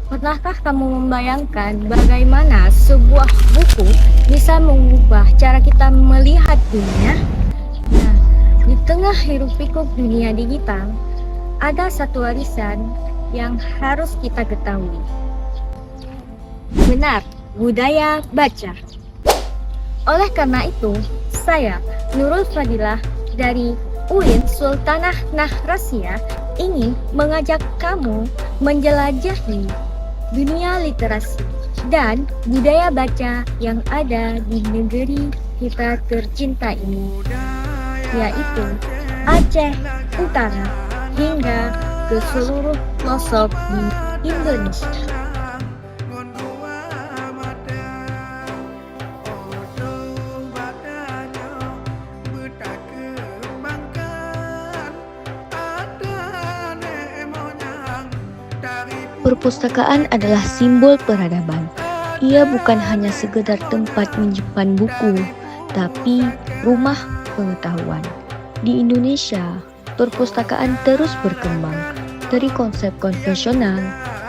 Pernahkah kamu membayangkan bagaimana sebuah buku bisa mengubah cara kita melihat dunia? Nah, di tengah hiruk-pikuk dunia digital, ada satu warisan yang harus kita ketahui. Benar, budaya baca. Oleh karena itu, saya, Nurul Fadilah dari UIN Sultanah Nahrasia ingin mengajak kamu menjelajahi dunia literasi dan budaya baca yang ada di negeri kita tercinta ini, yaitu Aceh Utara hingga ke seluruh pelosok di Indonesia. Perpustakaan adalah simbol peradaban. Ia bukan hanya sekedar tempat menyimpan buku, tapi rumah pengetahuan. Di Indonesia, perpustakaan terus berkembang. Dari konsep konvensional,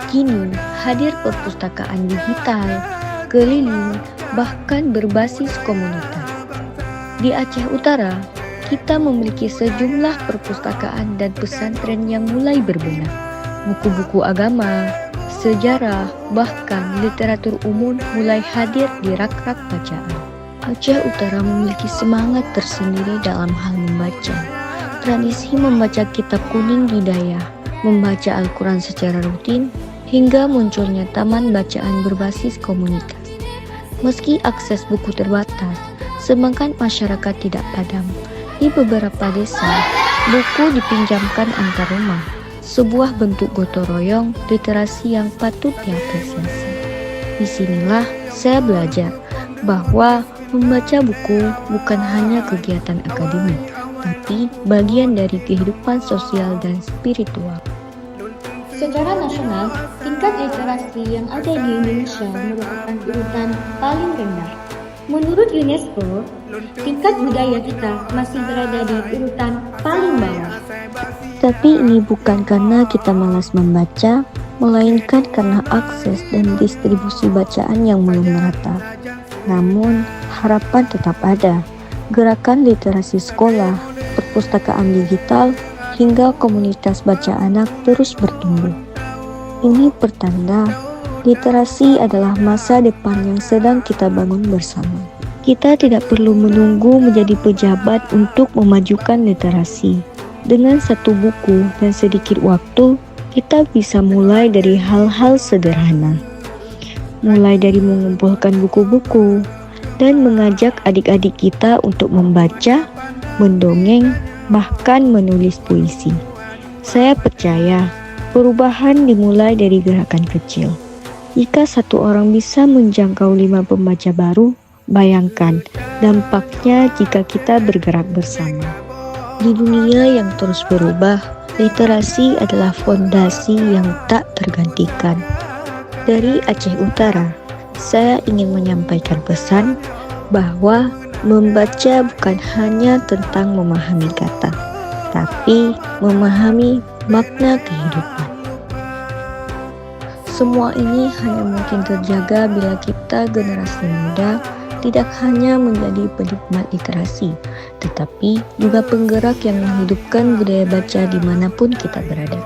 kini hadir perpustakaan digital, keliling, bahkan berbasis komunitas. Di Aceh Utara, kita memiliki sejumlah perpustakaan dan pesantren yang mulai berbenah. Buku-buku agama, sejarah, bahkan literatur umum mulai hadir di rak-rak bacaan. Aceh Utara memiliki semangat tersendiri dalam hal membaca. Tradisi membaca kitab kuning di Daya, membaca Al-Quran secara rutin, hingga munculnya taman bacaan berbasis komunitas. Meski akses buku terbatas, semangat masyarakat tidak padam. Di beberapa desa, buku dipinjamkan antar rumah. Sebuah bentuk gotong royong literasi yang patut diapresiasi. Disinilah saya belajar bahwa membaca buku bukan hanya kegiatan akademik, tapi bagian dari kehidupan sosial dan spiritual. Secara nasional, tingkat literasi yang ada di Indonesia merupakan urutan paling rendah. Menurut UNESCO, tingkat budaya kita masih berada di urutan paling bawah. Tapi ini bukan karena kita malas membaca, melainkan karena akses dan distribusi bacaan yang belum merata. Namun, harapan tetap ada. Gerakan literasi sekolah, perpustakaan digital, hingga komunitas baca anak terus bertumbuh. Ini pertanda literasi adalah masa depan yang sedang kita bangun bersama. Kita tidak perlu menunggu menjadi pejabat untuk memajukan literasi. Dengan satu buku dan sedikit waktu, kita bisa mulai dari hal-hal sederhana. Mulai dari mengumpulkan buku-buku dan mengajak adik-adik kita untuk membaca, mendongeng, bahkan menulis puisi. Saya percaya perubahan dimulai dari gerakan kecil. Jika satu orang bisa menjangkau 5 pembaca baru, bayangkan dampaknya jika kita bergerak bersama. Di dunia yang terus berubah, literasi adalah fondasi yang tak tergantikan. Dari Aceh Utara, saya ingin menyampaikan pesan bahwa membaca bukan hanya tentang memahami kata, tapi memahami makna kehidupan. Semua ini hanya mungkin terjaga bila kita generasi muda tidak hanya menjadi penikmat literasi, tetapi juga penggerak yang menghidupkan budaya baca dimanapun kita berada.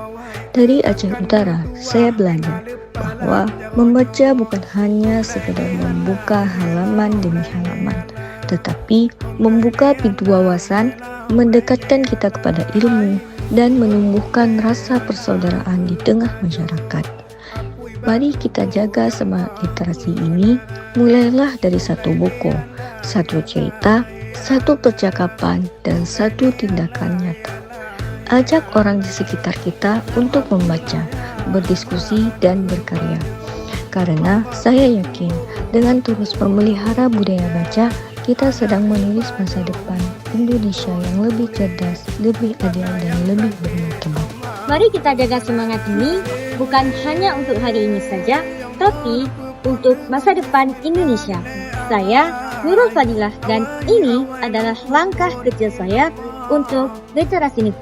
Dari Aceh Utara, saya belajar bahwa membaca bukan hanya sekedar membuka halaman demi halaman, tetapi membuka pintu wawasan, mendekatkan kita kepada ilmu, dan menumbuhkan rasa persaudaraan di tengah masyarakat. Mari kita jaga semangat literasi ini, mulailah dari satu buku, satu cerita, satu percakapan, dan satu tindakan nyata. Ajak orang di sekitar kita untuk membaca, berdiskusi, dan berkarya. Karena saya yakin dengan terus memelihara budaya baca, kita sedang menulis masa depan Indonesia yang lebih cerdas, lebih adil, dan lebih bermartabat. Mari kita jaga semangat ini bukan hanya untuk hari ini saja, tapi untuk masa depan Indonesia. Saya Nurul Fadilah dan ini adalah langkah kecil saya untuk literasi